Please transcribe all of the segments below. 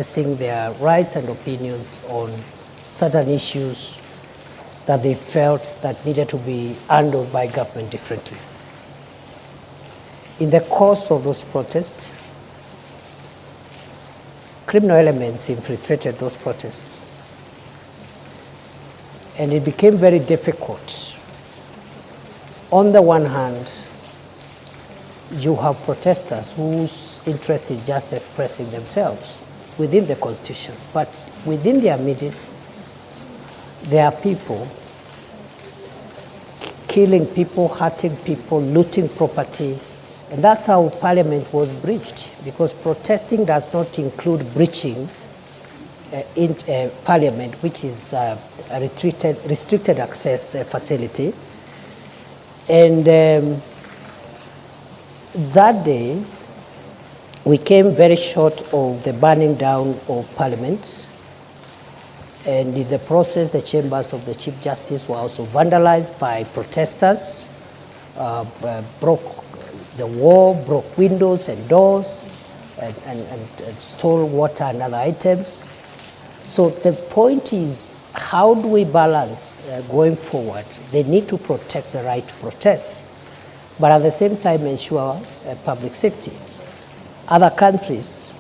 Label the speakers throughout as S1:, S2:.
S1: expressing their rights and opinions on certain issues that they felt that needed to be handled by government differently. In the course of those protests, criminal elements infiltrated those protests. And it became very difficult. On the one hand, you have protesters whose interest is just expressing themselves within the Constitution. But within their midst, there are people killing people, hurting people, looting property. And that's how Parliament was breached, because protesting does not include breaching in Parliament, which is a restricted access facility. And that day, we came very short of the burning down of Parliament. And in the process, the chambers of the Chief Justice were also vandalized by protesters, broke the wall, broke windows and doors, and stole water and other items. So the point is, how do we balance going forward? They need to protect the right to protest, but at the same time ensure public safety. Other countries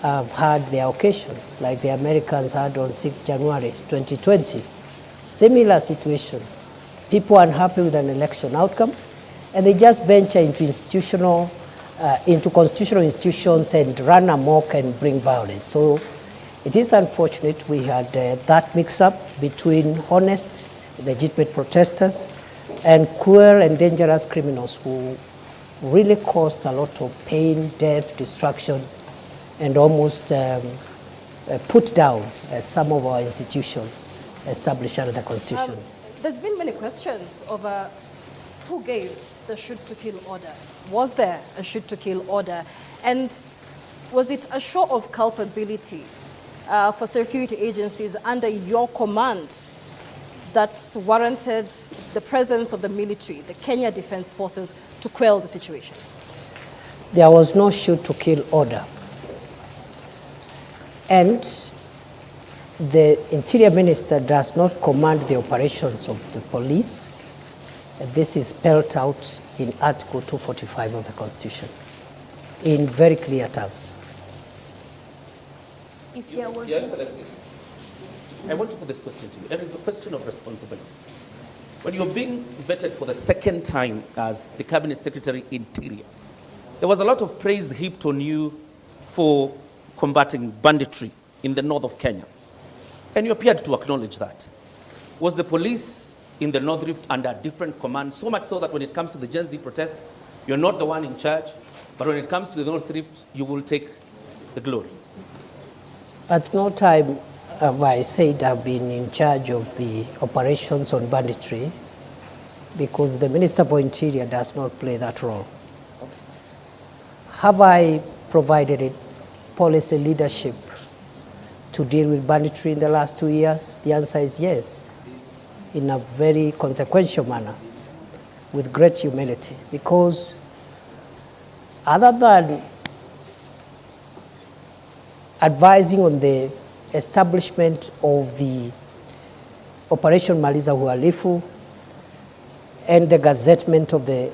S1: have had their occasions, like the Americans had on 6th January 2020. Similar situation. People are unhappy with an election outcome, and they just venture into constitutional institutions and run amok and bring violence. So it is unfortunate we had that mix-up between honest, legitimate protesters and cruel and dangerous criminals who really caused a lot of pain, death, destruction, and almost put down some of our institutions established under the Constitution.
S2: There's been many questions over who gave the shoot-to-kill order. Was there a shoot-to-kill order? And was it a show of culpability for security agencies under your command that warranted the presence of the military, the Kenya Defense Forces, to quell the situation?
S1: There was no shoot-to-kill order. And the Interior Minister does not command the operations of the police. This is spelled out in Article 245 of the Constitution in very clear terms.
S3: If there was
S4: Your Excellency, I want to put this question to you, and it's a question of responsibility. When you're being vetted for the second time as the Cabinet Secretary Interior, there was a lot of praise heaped on you for combating banditry in the north of Kenya. And you appeared to acknowledge that. Was the police in the North Rift under different command, so much so that when it comes to the Gen Z protests, you're not the one in charge, but when it comes to the North Rift, you will take the glory?
S1: At no time have I said I've been in charge of the operations on banditry, because the Minister for Interior does not play that role. Okay. Have I provided it policy leadership to deal with banditry in the last 2 years? The answer is yes, in a very consequential manner, with great humility, because other than advising on the establishment of the Operation Maliza Uhalifu and the gazettement of the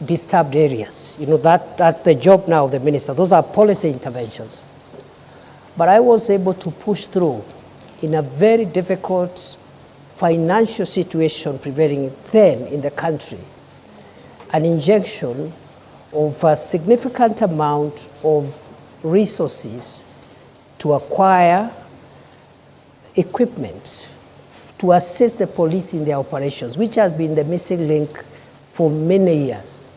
S1: disturbed areas. You know, that's the job now of the minister. Those are policy interventions. But I was able to push through in a very difficult financial situation prevailing then in the country, an injection of a significant amount of resources to acquire equipment to assist the police in their operations, which has been the missing link for many years.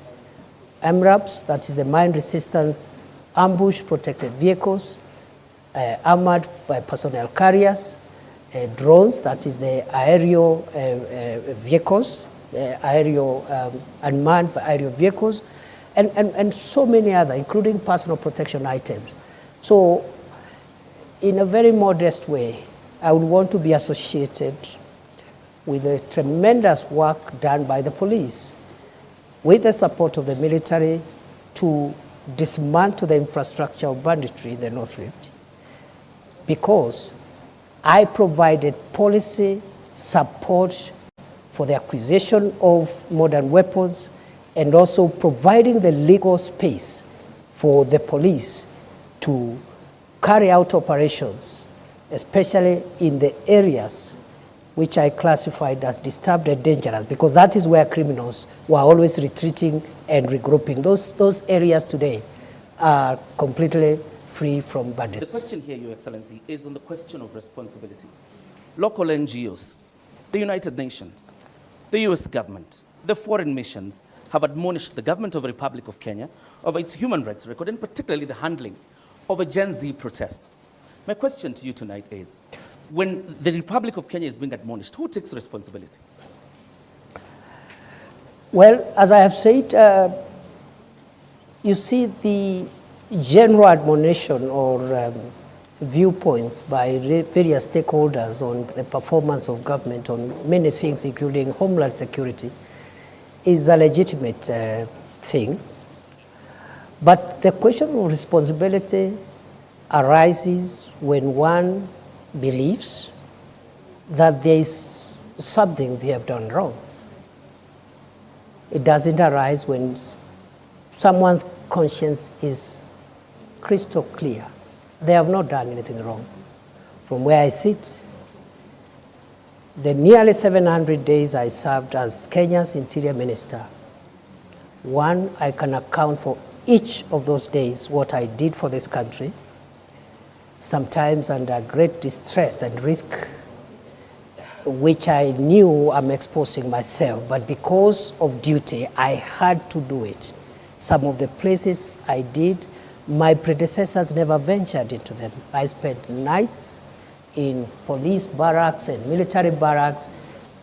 S1: MRAPs, that is the mine resistance ambush protected vehicles, armored personnel carriers, drones, that is the aerial vehicles, unmanned aerial vehicles, and so many other, including personal protection items. So in a very modest way, I would want to be associated with the tremendous work done by the police, with the support of the military, to dismantle the infrastructure of banditry in the North Rift, because I provided policy support for the acquisition of modern weapons and also providing the legal space for the police to carry out operations, especially in the areas which I classified as disturbed and dangerous, because that is where criminals were always retreating and regrouping. Those areas today are completely free from bandits.
S4: The question here, Your Excellency, is on the question of responsibility. Local NGOs, the United Nations, the US government, the foreign missions have admonished the government of the Republic of Kenya over its human rights record, and particularly the handling of a Gen Z protests. My question to you tonight is, when the Republic of Kenya is being admonished, who takes responsibility?
S1: Well, as I have said, you see the general admonition or viewpoints by various stakeholders on the performance of government on many things, including homeland security, is a legitimate thing. But the question of responsibility arises when one believes that there is something they have done wrong. It doesn't arise when someone's conscience is crystal clear. They have not done anything wrong. From where I sit, the nearly 700 days I served as Kenya's Interior Minister, one, I can account for each of those days what I did for this country, sometimes under great distress and risk, which I knew I'm exposing myself, but because of duty, I had to do it. Some of the places I did, my predecessors never ventured into them. I spent nights in police barracks and military barracks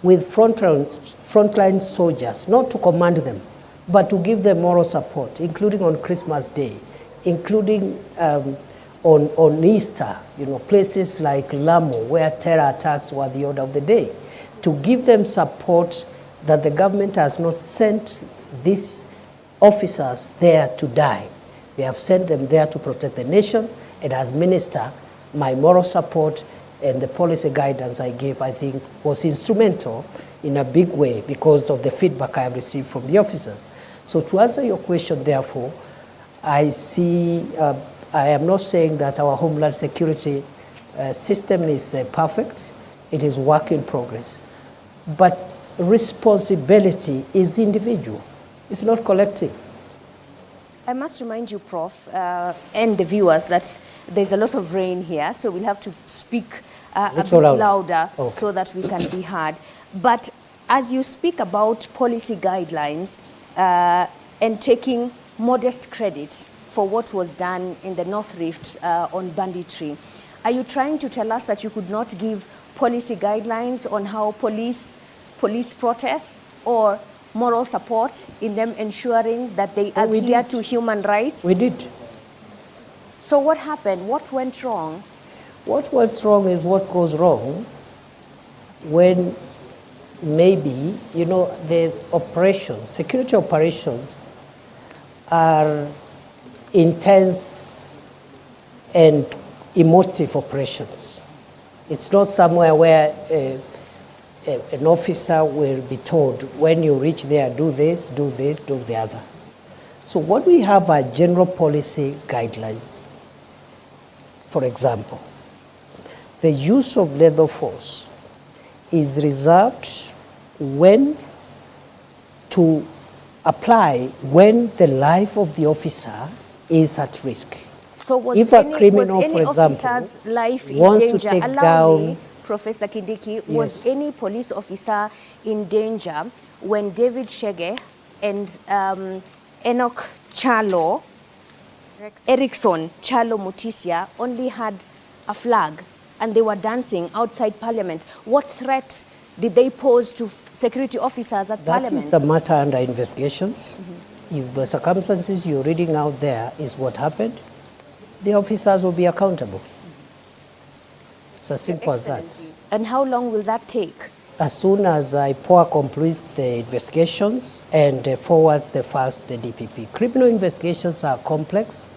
S1: with frontline soldiers, not to command them, but to give them moral support, including on Christmas Day, including on Easter, places like Lamu, where terror attacks were the order of the day, to give them support that the government has not sent these officers there to die. They have sent them there to protect the nation, and as minister, my moral support and the policy guidance I gave, I think, was instrumental in a big way because of the feedback I have received from the officers. So to answer your question, therefore, I see, I am not saying that our homeland security system is perfect. It is work in progress. But responsibility is individual. It's not collective.
S3: I must remind you, Prof, and the viewers that there's a lot of rain here, so we'll have to speak a bit louder so that we can be heard. But as you speak about policy guidelines and taking modest credit for what was done in the North Rift on banditry, are you trying to tell us that you could not give policy guidelines on how police protests or moral support in them ensuring that they adhere to human rights?
S1: We did.
S3: So what happened? What went wrong?
S1: What went wrong is what goes wrong when maybe, the operations, security operations are intense and emotive operations. It's not somewhere where an officer will be told, when you reach there, do this, do the other. So what we have are general policy guidelines. For example, the use of lethal force is reserved when to apply when the life of the officer is at risk.
S3: So was
S1: if a criminal, for example,
S3: officer's life in
S1: wants
S3: danger?
S1: to take
S3: Allow
S1: down
S3: me, Professor Kindiki, was any police officer in danger when David Shege and Enoch Chalo, Erickson Chalo Mutisia only had a flag and they were dancing outside Parliament? What threat did they pose to security officers at Parliament?
S1: That is a matter under investigations. If the circumstances you're reading out there is what happened, the officers will be accountable. It's as simple as that.
S3: And how long will that take?
S1: As soon as IPOA completes the investigations and forwards the files to the DPP. Criminal investigations are complex,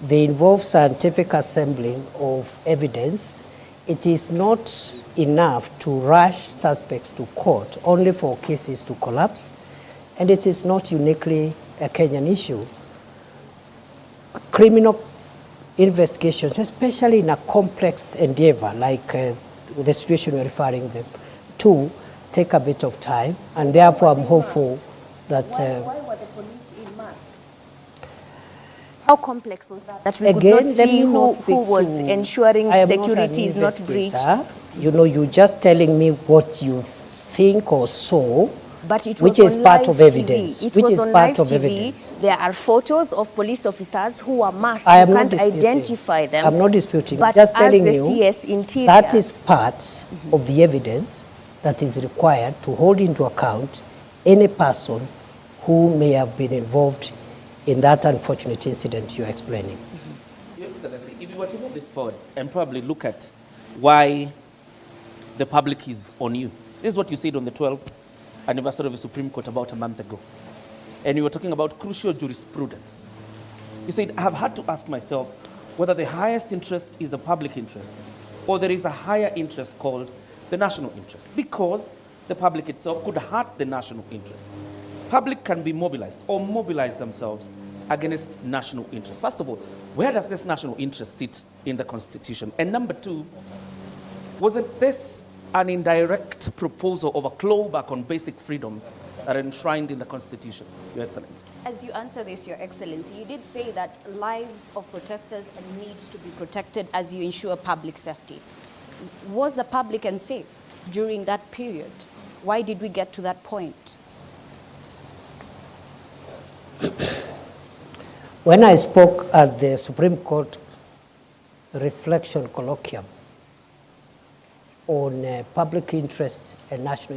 S1: they involve scientific assembling of evidence. It is not enough to rush suspects to court only for cases to collapse, and it is not uniquely a Kenyan issue. Criminal investigations, especially in a complex endeavor like the situation you're referring them to, take a bit of time, and therefore I'm hopeful that...
S3: Why were the police in mask? How complex was that? That we
S1: Again,
S3: could not see who was ensuring security is not breached?
S1: You know, you're just telling me what you think or saw,
S3: but it was
S1: which is part of evidence.
S3: It was on live TV. There are photos of police officers who are masked. You can't identify them.
S1: I'm not disputing.
S3: But
S1: just telling
S3: as the
S1: you
S3: CS Interior,
S1: that is part of the evidence that is required to hold into account any person who may have been involved in that unfortunate incident you're explaining.
S4: Your Excellency, if you were to move this forward and probably look at why the public is on you. This is what you said on the 12th anniversary of the Supreme Court about a month ago. And you were talking about crucial jurisprudence. You said, I have had to ask myself whether the highest interest is the public interest or there is a higher interest called the national interest, because the public itself could hurt the national interest. Public can be mobilized or mobilize themselves against national interest. First of all, where does this national interest sit in the Constitution? And number two, wasn't this an indirect proposal of a clawback on basic freedoms that are enshrined in the Constitution, Your Excellency?
S5: As you answer this, Your Excellency, you did say that lives of protesters need to be protected as you ensure public safety. Was the public unsafe during that period? Why did we get to that point?
S1: When I spoke at the Supreme Court reflection colloquium on public interest and national interest,